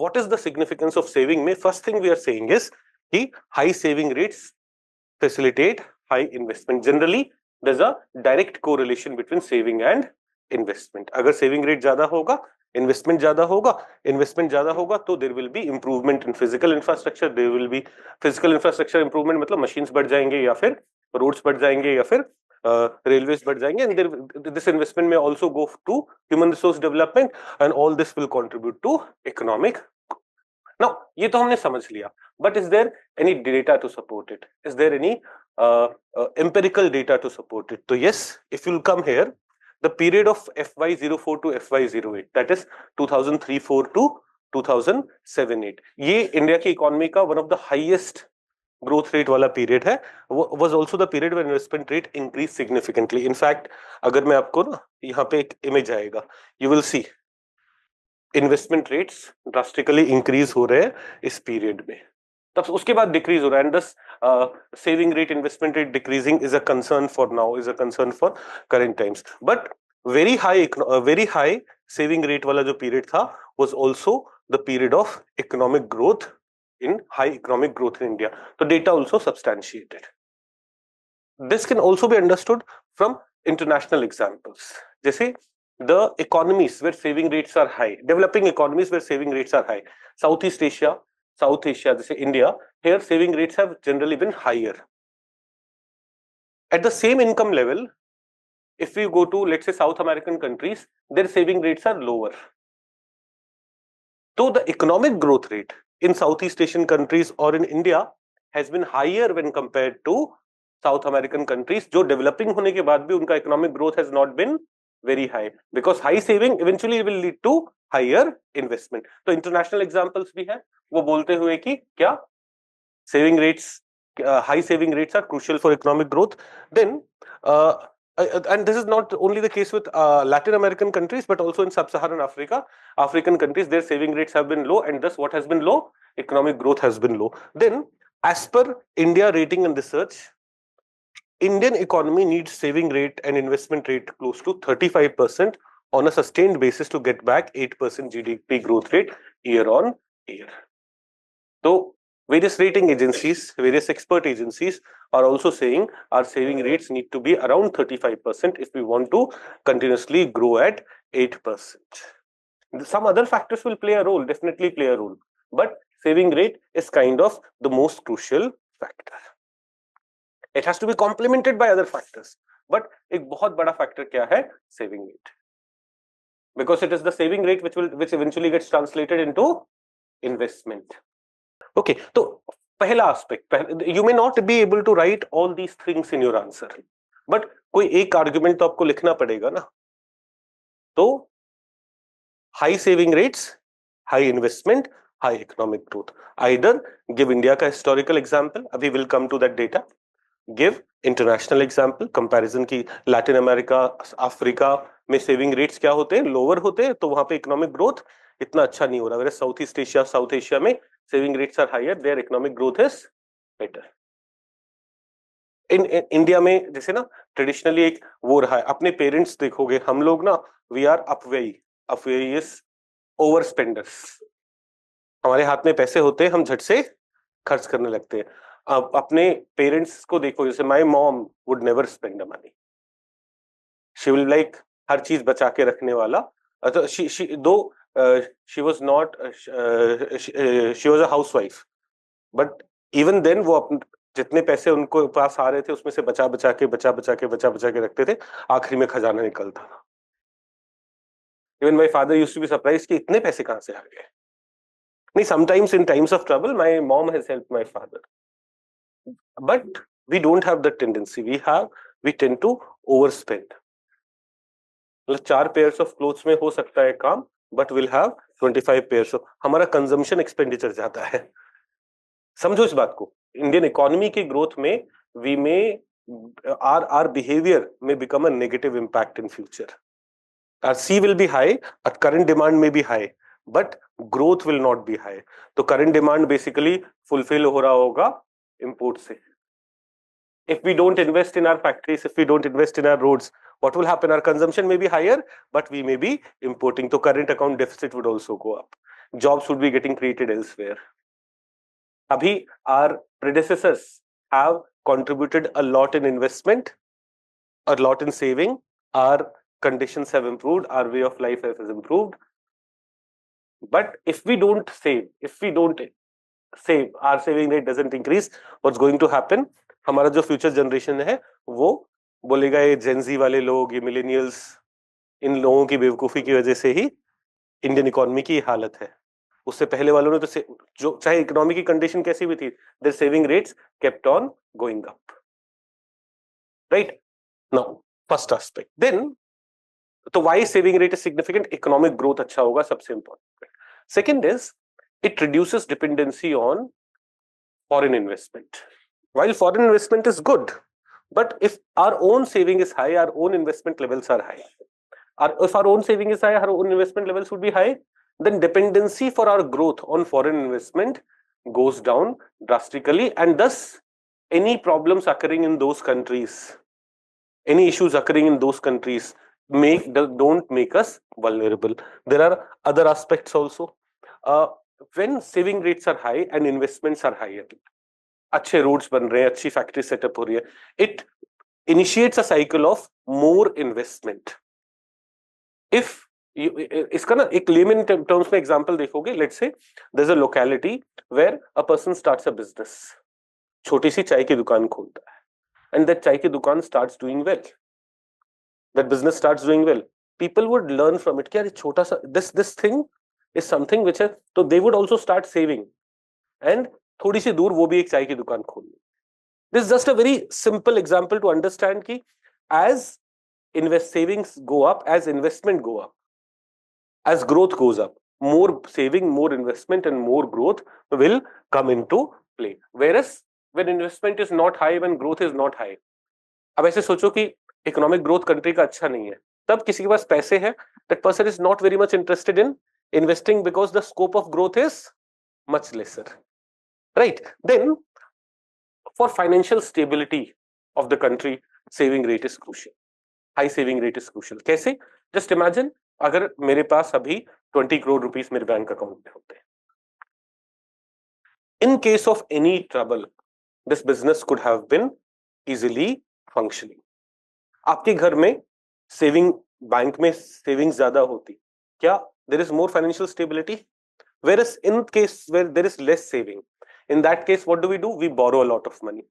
what is the significance of saving में first thing we are saying is कि high saving rates facilitate high investment. Generally there's a direct correlation between saving and investment. अगर saving rate ज्यादा होगा, investment ज्यादा होगा तो there will be improvement in physical infrastructure. There will be physical infrastructure improvement, मतलब machines बढ़ जाएंगे या फिर roads बढ़ जाएंगे या फिर railways बढ़ जाएंगे, and this investment may also go to human resource development, and all this will contribute to economic. Now ये तो हमने समझ लिया, but is there any data to support it? Is there any empirical data to support it? So yes, if you'll come here, the period of FY04 to FY08, that is 2003-04 to 2007-08, ये India की economy का one of the highest growth rate वाला period है, was also the period when investment rate increased significantly. In fact, अगर मैं आपको ना यहाँ पे एक image आएगा, you will see investment rates drastically increase हो रहे हैं इस period में, तब उसके बाद decrease हो रहा है, and thus saving rate, investment rate decreasing is a concern for now, is a concern for current times. But very high saving rate वाला जो period था was also the period of economic growth, in high economic growth in India. So data also substantiated. This can also be understood from international examples. जैसे the economies where saving rates are high, developing economies where saving rates are high, Southeast Asia, जैसे India, here saving rates have generally been higher. At the same income level, if we go to, let's say, South American countries, their saving rates are lower. So the economic growth rate in Southeast Asian countries or in India has been higher when compared to South American countries, जो developing होने के बाद भी उनका economic growth has not been very high, because high saving eventually will lead to higher investment. तो international examples भी हैं, वो बोलते हुए कि क्या saving rates, high saving rates are crucial for economic growth. Then and this is not only the case with Latin American countries, but also in sub-Saharan Africa, African countries, their saving rates have been low, and thus what has been low? Economic growth has been low. Then, as per India Rating and Research, Indian economy needs saving rate and investment rate close to 35% on a sustained basis to get back 8% GDP growth rate year on year. So various rating agencies, various expert agencies are also saying our saving rates need to be around 35% if we want to continuously grow at 8%. Some other factors will play a role, definitely play a role, but saving rate is kind of the most crucial factor. It has to be complemented by other factors, but एक बहुत बड़ा factor क्या है? Saving rate, because it is the saving rate which eventually gets translated into investment. Okay, so पहला aspect, you may not be able to write all these things in your answer, but कोई एक argument तो आपको लिखना पड़ेगा ना. तो high saving rates, high investment, high economic growth. Either give India का historical example, अभी will come to that data. Give international example, comparison की Latin America, Africa में saving rates क्या होते हैं? Lower होते हैं, तो वहां पे economic growth इतना अच्छा नहीं हो रहा. Whereas Southeast Asia, South Asia में saving rates are higher, their economic growth is better. In India में जैसे ना traditionally एक वो रहा है, अपने parents देखोगे, हम लोग ना we are upweighs overspenders. हमारे हाथ में पैसे होते हैं, हम झट से खर्च करने लगते हैं. अपने पेरेंट्स को देखो, जैसे my mom would never spend money, she will like her चीज बचा के रखने वाला. तो she was not, she was a housewife, but even then वो अपने जितने पैसे उनको पास आ रहे थे उसमें से बचा बचा के रखते थे, आखिरी में खजाना निकलता था. Even my father used to be surprised कि इतने पैसे कहां से आ गए. नहीं, sometimes in times of trouble my mom has helped my father. But we don't have that tendency. We tend to overspend. मतलब 4 pairs of clothes में हो सकता है काम, but we'll have 25 pairs of, हमारा consumption expenditure ज्यादा है. समझो इस बात को. Indian economy की growth में we may our behavior may become a negative impact in future. Our C will be high, our current demand may be high, but growth will not be high. तो current demand basically fulfill हो रहा होगा import से. If we don't invest in our factories, if we don't invest in our roads, what will happen? Our consumption may be higher, but we may be importing. So current account deficit would also go up. jobs would be getting created elsewhere. Abhi, our predecessors have contributed a lot in investment, a lot in saving. Our conditions have improved, our way of life has improved. But if we don't save, our saving rate doesn't increase, what's going to happen? हमारा जो future generation है वो बोलेगा ये Gen Z वाले लोग, ये millennials, इन लोगों की बेवकूफी की वजह से ही इंडियन इकोनॉमी की हालत है. उससे पहले वालों ने तो जो चाहे इकोनॉमी की कंडीशन कैसी भी थी, their saving rates kept on going up. Right now first aspect. Then तो why saving rate is significant? Economic growth अच्छा होगा, सबसे important. Second is it reduces dependency on foreign investment. While foreign investment is good, but if our own saving is high, our own investment levels are high. If our own saving is high, our own investment levels would be high, then dependency for our growth on foreign investment goes down drastically, and thus any problems occurring in those countries, any issues occurring in those countries don't make us vulnerable. There are other aspects also. When saving rates are high and investments are higher, अच्छे roads बन रहे हैं, अच्छी factory setup हो रही है, it initiates a cycle of more investment. If इसका ना एक layman terms में example देखोगे, let's say there's a locality where a person starts a business, छोटी सी चाय की दुकान खोलता है, and that चाय की दुकान starts doing well, that business starts doing well, people would learn from it कि यार छोटा सा this thing is something which है, तो they would also start saving, and थोड़ी सी दूर वो भी एक चाय की दुकान खोलनी. This is just a very simple example to understand कि as savings go up, as investment go up, as growth goes up, more saving, more investment and more growth will come into play. Whereas when investment is not high, when growth is not high, अब ऐसे सोचो कि economic growth country का अच्छा नहीं है, तब किसी के पास पैसे हैं, that person is not very much interested in investing because the scope of growth is much lesser. Right? Then for financial stability of the country, saving rate is crucial. High saving rate is crucial. कैसे? Just imagine अगर मेरे पास अभी 20 crore rupees मेरे bank account में होते हैं. In case of any trouble, this business could have been easily functioning. आपके घर में सेविंग, बैंक में सेविंग्स ज्यादा होती, क्या there is more financial stability? Whereas in case where there is less saving, in that case what do? We borrow a lot of money,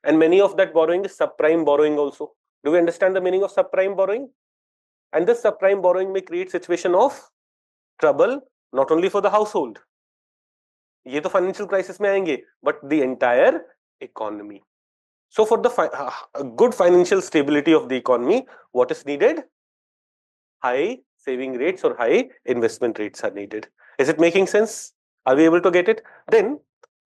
and many of that borrowing is subprime borrowing also. Do we understand the meaning of subprime borrowing? And this subprime borrowing may create situation of trouble not only for the household, ये तो financial crisis में आएंगे, but the entire economy. So for the good financial stability of the economy, what is needed? High saving rates or high investment rates are needed. Is it making sense? Are we able to get it? Then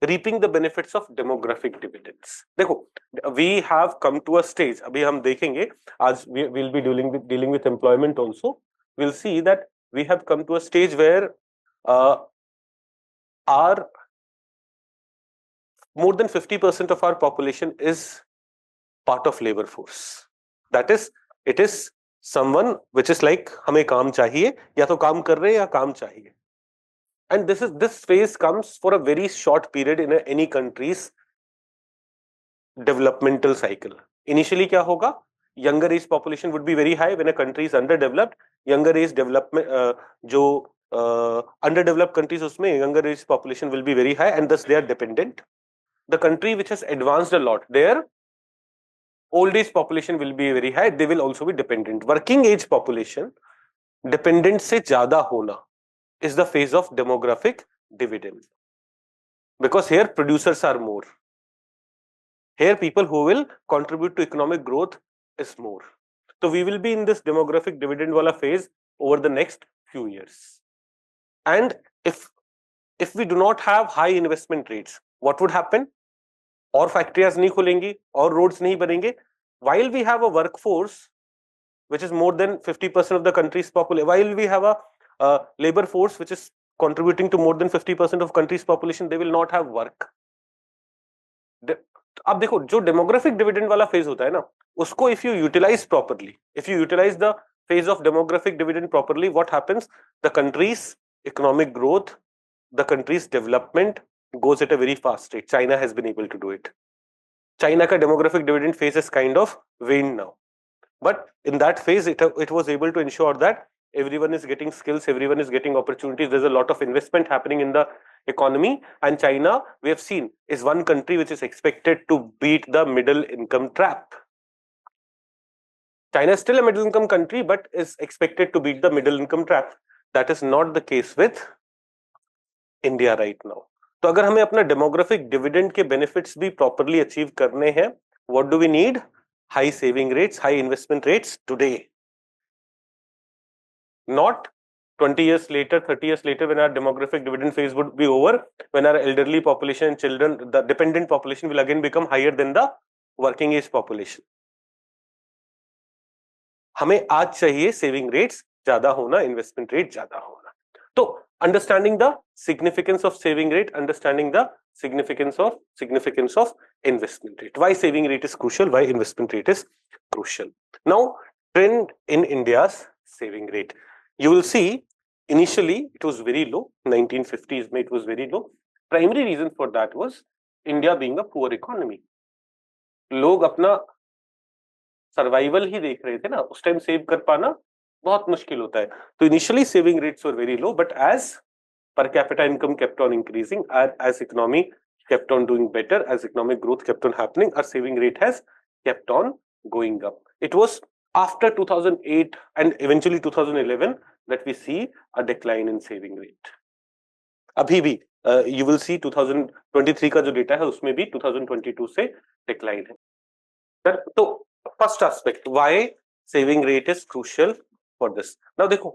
reaping the benefits of demographic dividends. देखो, we have come to a stage, अभी हम देखेंगे, आज we will be dealing with employment also. We'll see that we have come to a stage where our more than 50% of our population is part of labor force. That is, it is someone which is like हमें काम चाहिए, या तो काम कर रहे हैं या काम चाहिए. And this phase comes for a very short period in any country's developmental cycle. Initially क्या होगा? Younger age population would be very high when a country is underdeveloped. Younger age development जो underdeveloped countries, उसमें younger age population will be very high, and thus they are dependent. The country which has advanced a lot, their old age population will be very high, they will also be dependent. Working age population dependent से ज्यादा होना is the phase of demographic dividend, because here producers are more, here people who will contribute to economic growth is more. So we will be in this demographic dividend wala phase over the next few years. And if we do not have high investment rates, what would happen? और factories नहीं खुलेंगी, और roads नहीं बनेंगे, while we have a workforce which is more than 50% of the country's population, while we have a labor force which is contributing to more than 50% of country's population, they will not have work. अब देखो, जो demographic dividend वाला phase होता है ना, उसको if you utilize properly, if you utilize the phase of demographic dividend properly, what happens? The country's economic growth, the country's development goes at a very fast rate. China has been able to do it. China ka demographic dividend phase is kind of waned now. But in that phase, it was able to ensure that everyone is getting skills, everyone is getting opportunities. There's a lot of investment happening in the economy. And China, we have seen, is one country which is expected to beat the middle income trap. China is still a middle income country, but is expected to beat the middle income trap. That is not the case with India right now. तो अगर हमें अपना demographic dividend के benefits भी properly achieve करने हैं, what do we need? High saving rates, high investment rates today. Not 20 years later, 30 years later, when our demographic dividend phase would be over, when our elderly population and children, the dependent population will again become higher than the working age population. हमें आज चाहिए saving rates ज्यादा होना, investment rate ज्यादा होना. तो understanding the significance of saving rate, understanding the significance of investment rate. Why saving rate is crucial, why investment rate is crucial. Now, trend in India's saving rate. You will see initially it was very low. 1950s it was very low. Primary reason for that was India being a poor economy. लोग अपना survival ही देख रहे थे ना, उस time save कर पाना बहुत मुश्किल होता है. तो initially saving rates were very low, but as per capita income kept on increasing, as economy kept on doing better, as economic growth kept on happening, our saving rate has kept on going up. It was after 2008 and eventually 2011 that we see a decline in saving rate. अभी भी you will see 2023 का जो data है उसमें भी 2022 से decline है. तो first aspect, why saving rate is crucial for this. Now देखो,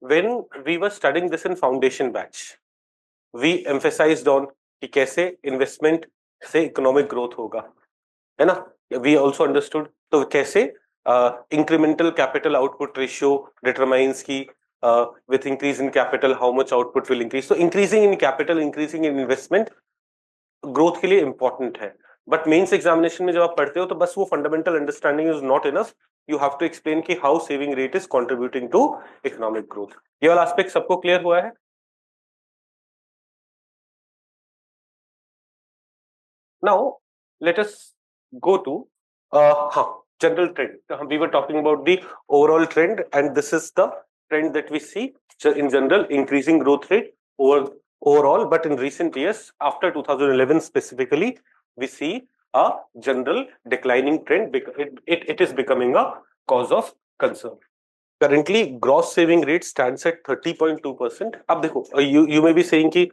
when we were studying this in foundation batch, we emphasized on कि कैसे investment से economic growth होगा, है ना? We also understood तो कैसे incremental capital output ratio determines कि with increase in capital how much output will increase. So increasing in capital, increasing in investment growth के लिए important है. बट मेंस एग्जामिनेशन में जब आप पढ़ते हो तो बस वो fundamental understanding is not enough. You have to explain कि how saving rate is contributing to economic growth. ये वाला एस्पेक्ट सबको क्लियर हुआ है? Now let us go to general trend. We were talking about the overall trend and this is the trend that we see in general, increasing growth rate overall, but in recent years after 2011 specifically we see a general declining trend. It is becoming a cause of concern. Currently gross saving rate stands at 30.2%. अब देखो, you may be saying कि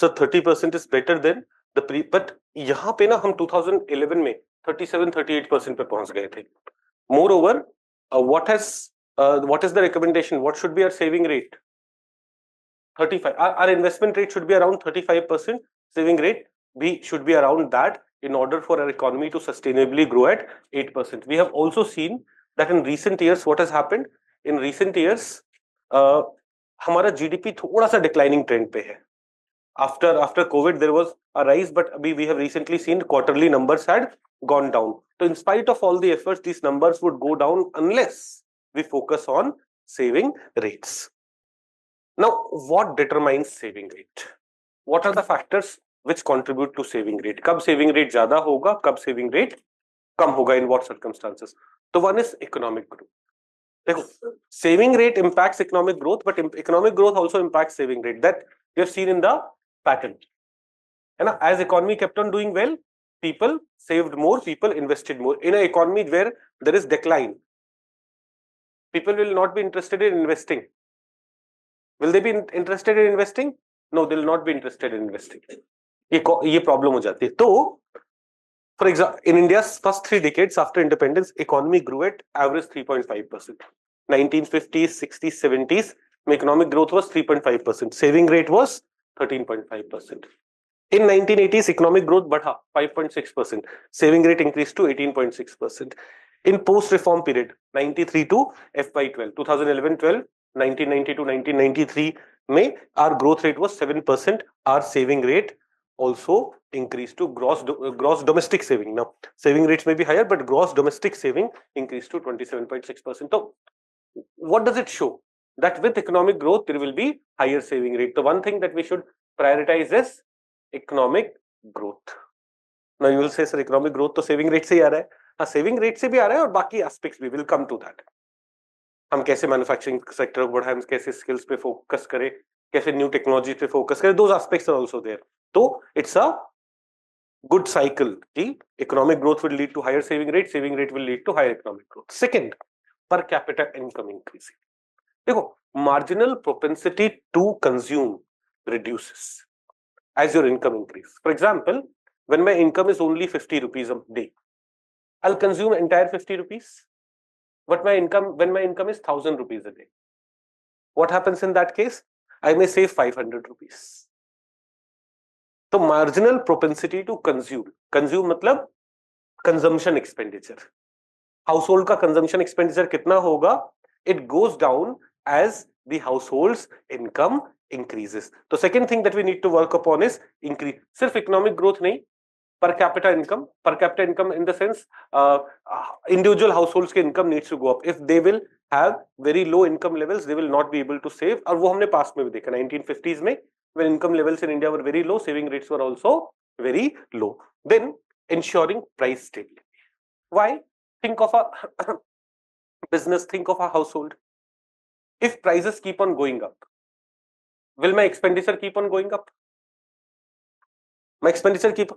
sir 30% is better than the pre, but यहाँ पे ना हम 2011 में 37-38% पे पहुंच गए थे. Moreover, what is the recommendation? What should be our saving rate? 35. Our investment rate should be around 35%. Saving rate should be around that in order for our economy to sustainably grow at 8%. We have also seen that in recent years, what has happened? In recent years, हमारा GDP थोड़ा सा declining trend पे है. After COVID, there was a rise, but we have recently seen quarterly numbers had gone down. So in spite of all the efforts, these numbers would go down unless we focus on saving rates. Now, what determines saving rate? What are the factors which contribute to saving rate? कब saving rate ज्यादा होगा, कब saving rate कम होगा, in what circumstances? तो one is economic growth. देखो, saving rate impacts economic growth, but economic growth also impacts saving rate. That we have seen in the pattern. है ना? As economy kept on doing well, people saved more, people invested more. In an economy where there is decline, people will not be interested in investing. Will they be interested in investing? No, they will not be interested in investing. ये problem हो जाती है. तो, for example, in India's first 3 decades after independence, economy grew at average 3.5%. 1950s, 60s, 70s, economic growth was 3.5%. Saving rate was 13.5%. In 1980s, economic growth बढ़ा 5.6%. Saving rate increased to 18.6%. In post-reform period, 93 to FY12, 2011-12, 1990 to 1993, में our growth rate was 7%. Our saving rate also increased to gross domestic saving. Now, saving rates may be higher, but gross domestic saving increased to 27.6%. So, what does it show? that with economic growth there will be higher saving rate. The one thing that we should prioritize is economic growth. Now you will say, sir, economic growth तो saving rate से ही आ रहा है. हाँ, saving rate से भी आ रहा है और बाकी aspects भी, will come to that. हम कैसे मैन्युफैक्चरिंग सेक्टर को बढ़ाएं, कैसे स्किल्स पे फोकस करें, कैसे न्यू टेक्नोलॉजी पे फोकस करें, those aspects are also there. तो it's a good cycle कि economic growth will lead to higher saving rate will lead to higher economic growth. Second, per capita income increasing. देखो, marginal propensity to consume reduces as your income increase. For example, when my income is only 50 rupees a day, I'll consume entire 50 rupees. But when my income is 1000 rupees a day, what happens in that case? I may save 500 rupees. So marginal propensity to consume मतलब consumption expenditure. Household का consumption expenditure कितना होगा? It goes down as the household's income increases. The second thing that we need to work upon is increase. सिर्फ economic growth नहीं, per capita income in the sense individual households के income needs to go up. If they will have very low income levels, they will not be able to save. और वो हमने past में भी देखा 1950s में, when income levels in India were very low, saving rates were also very low. Then ensuring price stability. Why? Think of a business, think of a household. If prices keep on going up, will my expenditure keep on going up? My expenditure keep.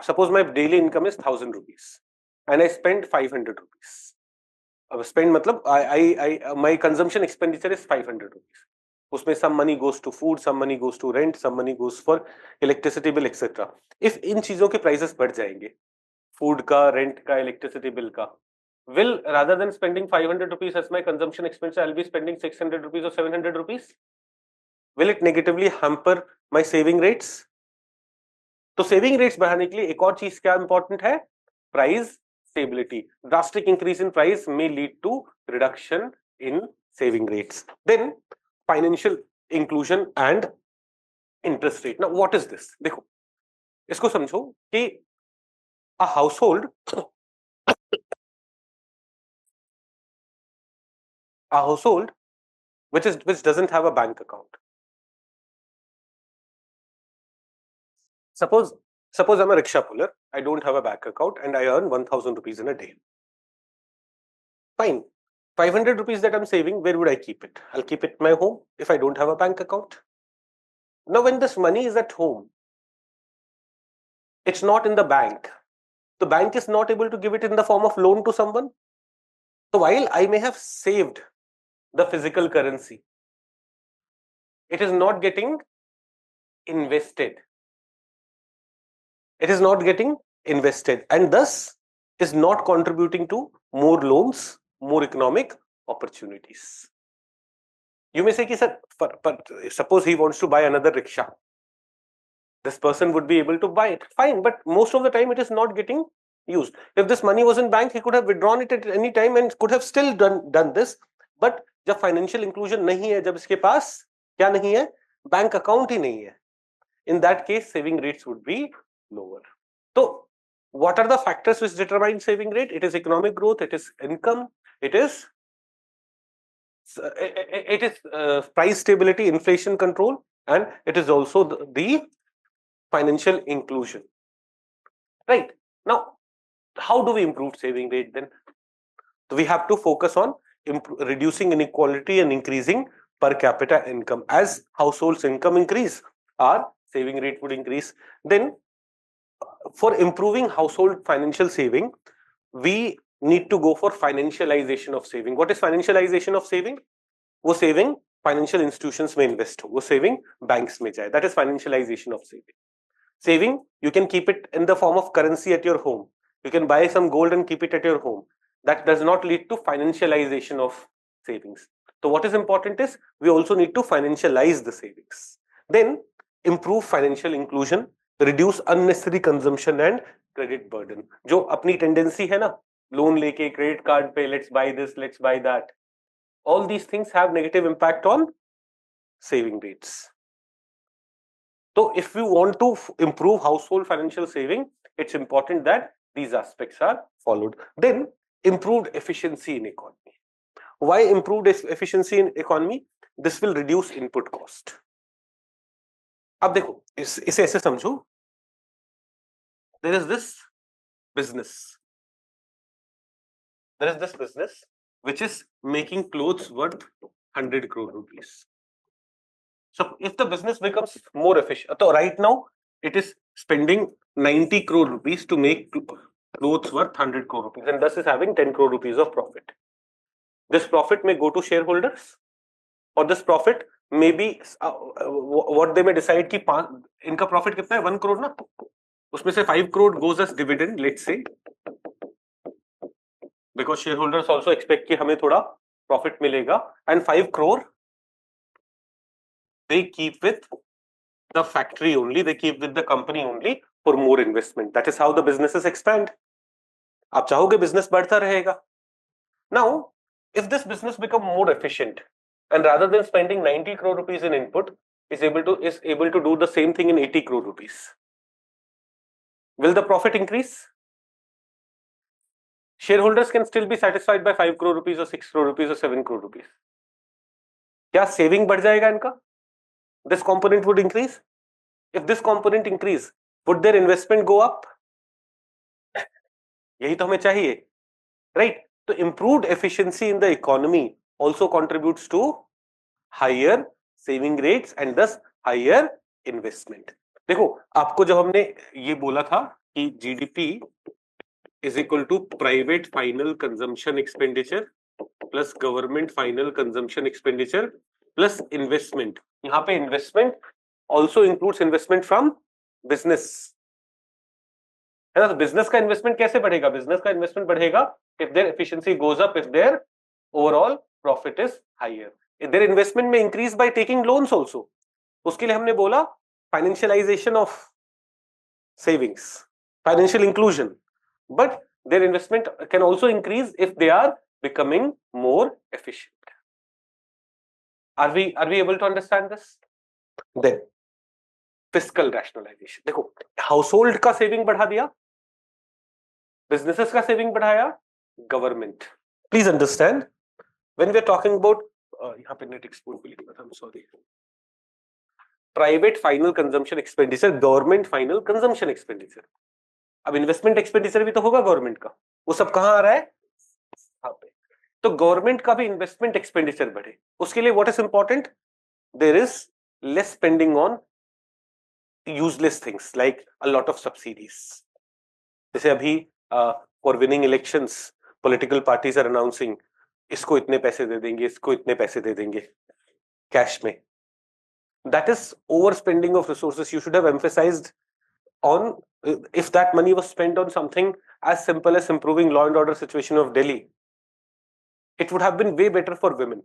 Suppose my daily income is 1000 rupees and I spend 500 rupees. Spend matlab my consumption expenditure is 500 rupees. उसमें some money goes to food, some money goes to rent, some money goes for electricity bill, etc. If इन चीजों के prices बढ़ जाएंगे, food का, rent का, electricity bill का, will rather than spending 500 rupees as my consumption expenditure, I'll be spending 600 rupees or 700 rupees. Will it negatively hamper my saving rates? तो saving rates बढ़ाने के लिए एक और चीज क्या इंपॉर्टेंट है? Price stability. Drastic increase in price may lead to reduction in saving rates. Then financial inclusion and interest rate. Now what is this? देखो, इसको समझो कि a household which doesn't have a bank account. Suppose I'm a rickshaw puller, I don't have a bank account and I earn 1000 rupees in a day. Fine. 500 rupees that I'm saving, where would I keep it? I'll keep it in my home if I don't have a bank account. Now when this money is at home, it's not in the bank. The bank is not able to give it in the form of loan to someone. So while I may have saved the physical currency, it is not getting invested. It is not getting invested and thus is not contributing to more loans, more economic opportunities. You may say, sir, but suppose he wants to buy another rickshaw. This person would be able to buy it. Fine, but most of the time it is not getting used. If this money was in bank, he could have withdrawn it at any time and could have still done this. But जब financial inclusion नहीं है, जब इसके पास क्या नहीं है, bank account ही नहीं है, in that case saving rates would be lower. So what are the factors which determine saving rate? It is economic growth, it is income, it is price stability, inflation control, and it is also the financial inclusion. Right. Now, how do we improve saving rate then? So we have to focus on reducing inequality and increasing per capita income. As households' income increase, our saving rate would increase. Then for improving household financial saving, we need to go for financialization of saving. What is financialization of saving? वो saving financial institutions में invest हो, वो saving banks में जाए. That is financialization of saving. Saving, you can keep it in the form of currency at your home. You can buy some gold and keep it at your home. That does not lead to financialization of savings. So what is important is we also need to financialize the savings. Then improve financial inclusion, reduce unnecessary consumption and credit burden. जो अपनी tendency है ना, loan लेके credit card पे let's buy this, let's buy that. All these things have negative impact on saving rates. So if we want to improve household financial saving, it's important that these aspects are followed. Then improved efficiency in economy. Why improved efficiency in economy? This will reduce input cost. अब देखो इसे ऐसे समझो, there is this business which is making clothes worth 100 crore rupees. So if the business becomes more efficient, so right now it is spending 90 crore rupees to make clothes worth 100 crore rupees, and thus is having 10 crore rupees of profit. This profit may go to shareholders, or this profit may be what they may decide कि इनका profit कितना है 1 crore ना, उसमें से 5 crore goes as dividend, let's say, because shareholders also expect कि हमें थोड़ा profit मिलेगा, and 5 crore they keep with the factory only, they keep with the company only for more investment. That is how the businesses expand. आप चाहोगे business बढ़ता रहेगा. Now, if this business become more efficient, and rather than spending 90 crore rupees in input, is able to do the same thing in 80 crore rupees, will the profit increase? Shareholders can still be satisfied by 5 crore rupees or 6 crore rupees or 7 crore rupees. क्या saving बढ़ जाएगा इनका? This component would increase. If this component increase, would their investment go up? यही तो हमें चाहिए, right? So improved efficiency in the economy also contributes to higher saving rates and thus higher investment. देखो, आपको जब हमने ये बोला था कि GDP is equal to private final consumption expenditure plus government final consumption expenditure plus investment. यहाँ पे investment also includes investment from business, है ना? तो business का investment कैसे बढ़ेगा? business का investment बढ़ेगा if their efficiency goes up, if their overall profit is higher. If their investment may increase by taking loans also. उसके लिए हमने बोला financialization of savings, financial inclusion. But their investment can also increase if they are becoming more efficient. Are we able to understand this? Then fiscal rationalization. देखो, household का saving बढ़ा दिया, businesses का saving बढ़ाया, government. Please understand, when we are talking about यहाँ पे net export भी लिखना था, I'm sorry. Private final consumption expenditure, government final consumption expenditure. अब इन्वेस्टमेंट एक्सपेंडिचर भी तो होगा गवर्नमेंट का, वो सब कहां आ रहा है? यहाँ पे. तो गवर्नमेंट का भी इन्वेस्टमेंट एक्सपेंडिचर बढ़े, उसके लिए what is important? There is less spending on useless things like a lot of subsidies. जैसे अभी for winning elections political parties are announcing इसको इतने पैसे दे देंगे, इसको इतने पैसे दे देंगे कैश में. That is over spending of resources. You should have emphasised on if that money was spent on something as simple as improving law and order situation of Delhi, it would have been way better for women.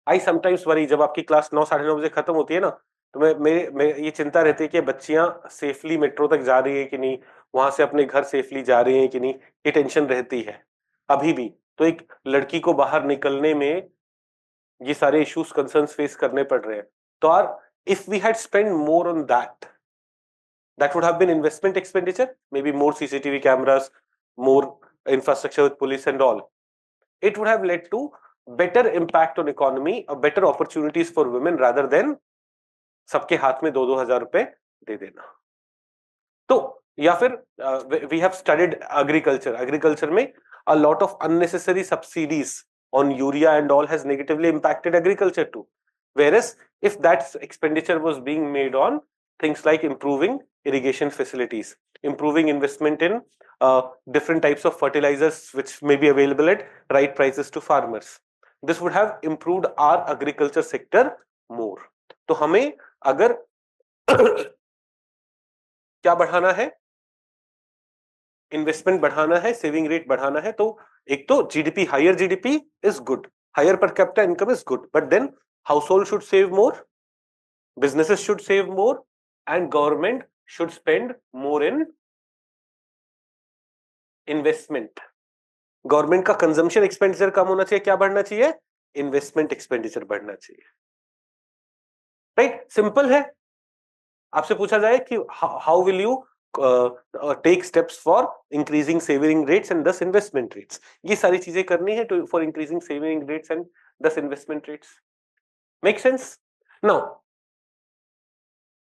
I sometimes worry, जब आपकी class 9 साढ़े 9 बजे खत्म होती है ना, तो मैं ये चिंता रहती है कि बच्चियां सेफली मेट्रो तक जा रही है कि नहीं, वहां से अपने घर सेफली जा रही हैं कि नहीं, ये टेंशन रहती है अभी भी. तो एक लड़की को बाहर निकलने में ये सारे इश्यूज कंसर्न्स फेस करने पड़ रहे हैं. तो if we had spent more on that, that would have been investment expenditure, maybe more CCTV cameras, more infrastructure with police and all. It would have led to better impact on economy, a better opportunities for women rather than सबके हाथ में 2-2 हजार रुपए दे देना. तो या फिर we have studied agriculture में a lot of unnecessary subsidies on urea and all has negatively impacted agriculture too. Whereas if that expenditure was being made on things like improving irrigation facilities, improving investment in different types of fertilizers which may be available at right prices to farmers, this would have improved our agriculture sector more. तो हमें अगर क्या बढ़ाना है, investment बढ़ाना है, saving rate बढ़ाना है, तो एक तो GDP, higher GDP is good, higher per capita income is good, but then household should save more, businesses should save more, and government should spend more in investment. Government का consumption expenditure कम होना चाहिए, क्या बढ़ना चाहिए? Investment expenditure बढ़ना चाहिए. Right, simple है. आपसे पूछा जाए कि how will you take steps for increasing saving rates and thus investment rates. ये सारी चीजें करनी है to for increasing saving rates and thus investment rates. Make sense? Now,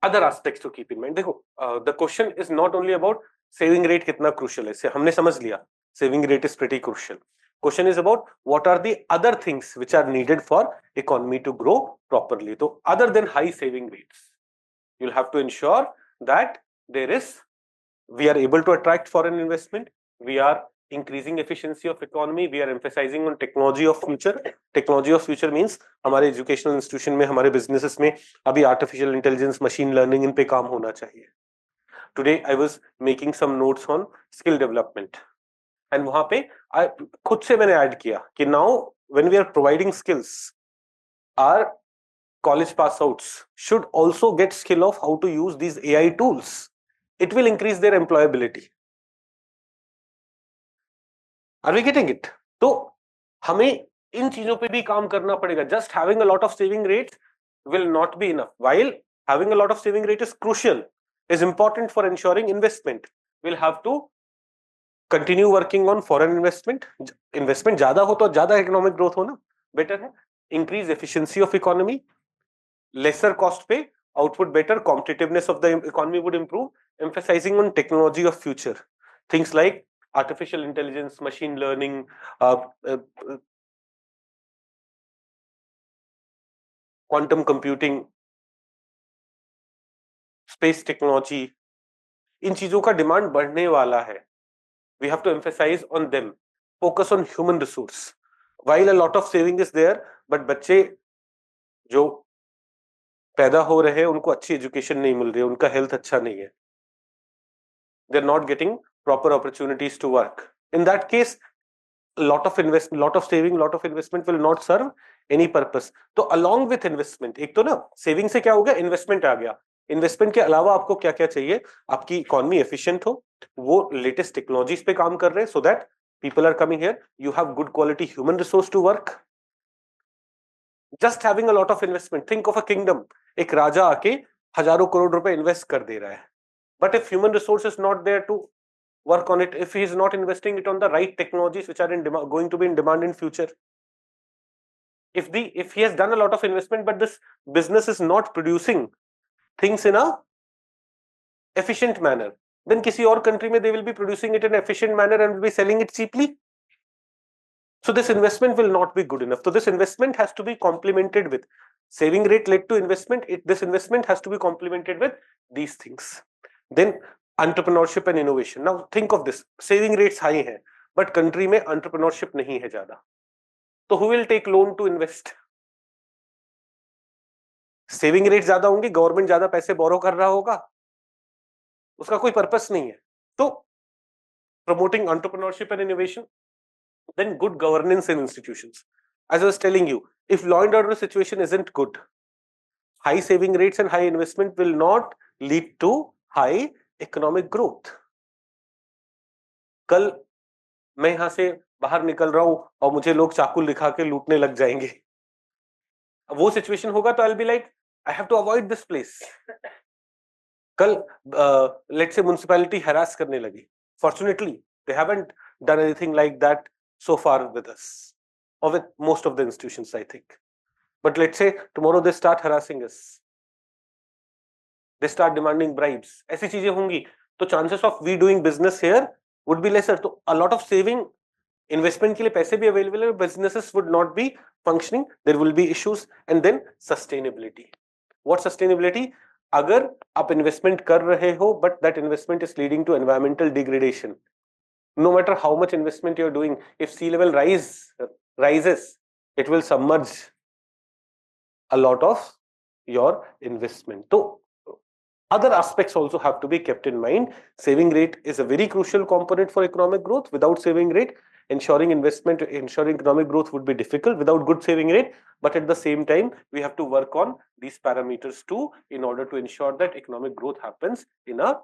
other aspects to keep in mind. देखो, the question is not only about saving rate कितना crucial है, हमने समझ लिया saving rate is pretty crucial. Question is about what are the other things which are needed for economy to grow properly. So other than high saving rates, you'll have to ensure that we are able to attract foreign investment, we are increasing efficiency of economy, we are emphasizing on technology of future. Technology of future means हमारे educational institution में, हमारे businesses में अभी artificial intelligence, machine learning, इन पे काम होना चाहिए. Today I was making some notes on skill development and वहां पे खुद से मैंने ऐड किया कि now when we are providing skills, our college pass outs should also get skill of how to use these AI tools. It will increase their employability. Are we getting it? तो हमें इन चीजों पे भी काम करना पड़ेगा. Just having a lot of saving rates will not be enough. While having a lot of saving rate is crucial, is important for ensuring investment, we'll have to continue working on foreign investment. Investment ज्यादा हो तो ज्यादा economic growth होना better है. Increase efficiency of economy, lesser cost पे output better, competitiveness of the economy would improve, emphasizing on technology of future, things like artificial intelligence, machine learning, quantum computing, space technology. इन चीजों का demand बढ़ने वाला है. We have to emphasize on them, focus on human resource. While a lot of saving is there, but बच्चे जो पैदा हो रहे हैं उनको अच्छी एजुकेशन नहीं मिल रही है, उनका हेल्थ अच्छा नहीं है, they are not getting proper opportunities to work. In that case, lot of saving, lot of investment will not serve any purpose. तो along with investment, एक तो ना saving से क्या हो गया, investment आ गया. इन्वेस्टमेंट के अलावा आपको क्या क्या चाहिए? आपकी इकोनॉमी एफिशिएंट हो, वो लेटेस्ट टेक्नोलॉजीज पे काम कर रहे हैं, so that people are coming here, you have good quality human resource to work. Just having a lot of investment, think of a kingdom, एक राजा आके हजारों करोड़ रुपए इन्वेस्ट कर दे रहा है, but if human resource is not there to work on it, if he is not investing it on the right technologies which are going to be in demand in future, if he has done a lot of investment but this business is not producing things in a efficient manner, then किसी और country में they will be producing it in an efficient manner and will be selling it cheaply. So this investment will not be good enough. So this investment has to be complemented with saving rate led to investment. This investment has to be complemented with these things. Then entrepreneurship and innovation. Now think of this, saving rates high है, but country में entrepreneurship नहीं है ज़्यादा. तो who will take loan to invest? Saving rates ज़्यादा होंगे, government ज़्यादा पैसे बोरो कर रहा होगा, उसका कोई पर्पस नहीं है. तो promoting entrepreneurship and innovation, then good governance in institutions. As I was telling you, if law and order situation isn't good, high saving rates and high investment will not lead to high economic growth. कल मैं यहां से बाहर निकल रहा हूं और मुझे लोग चाकू दिखा के लूटने लग जाएंगे, वो सिचुएशन होगा तो I will be like, I have to avoid this place. कल लेट्स से म्युनिसिपैलिटी हैरास करने लगी, fortunately they haven't done anything like that so far with us or with most of the institutions, I think. But let's say tomorrow they start harassing us, they start demanding bribes, ऐसी चीजें होंगी तो chances of we doing business here would be lesser. तो a lot of saving, investment के लिए पैसे भी available है, businesses would not be functioning, there will be issues. And then sustainability. What sustainability? अगर आप investment कर रहे हो but that investment is leading to environmental degradation, no matter how much investment you're doing, if sea level rises, it will submerge a lot of your investment. So other aspects also have to be kept in mind. Saving rate is a very crucial component for economic growth. Without saving rate, ensuring economic growth would be difficult without good saving rate. But at the same time, we have to work on these parameters too in order to ensure that economic growth happens in a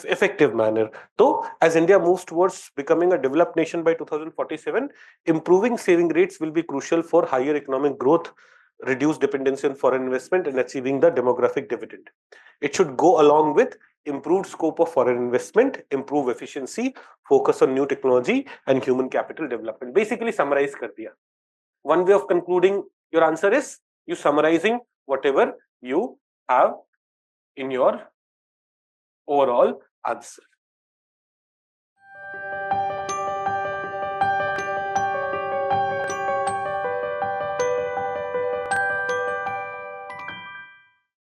effective manner. So as India moves towards becoming a developed nation by 2047, improving saving rates will be crucial for higher economic growth, reduce dependency on foreign investment, and achieving the demographic dividend. It should go along with improved scope of foreign investment, improve efficiency, focus on new technology and human capital development. Basically summarize kar diya. One way of concluding your answer is you summarizing whatever you have in your overall answer.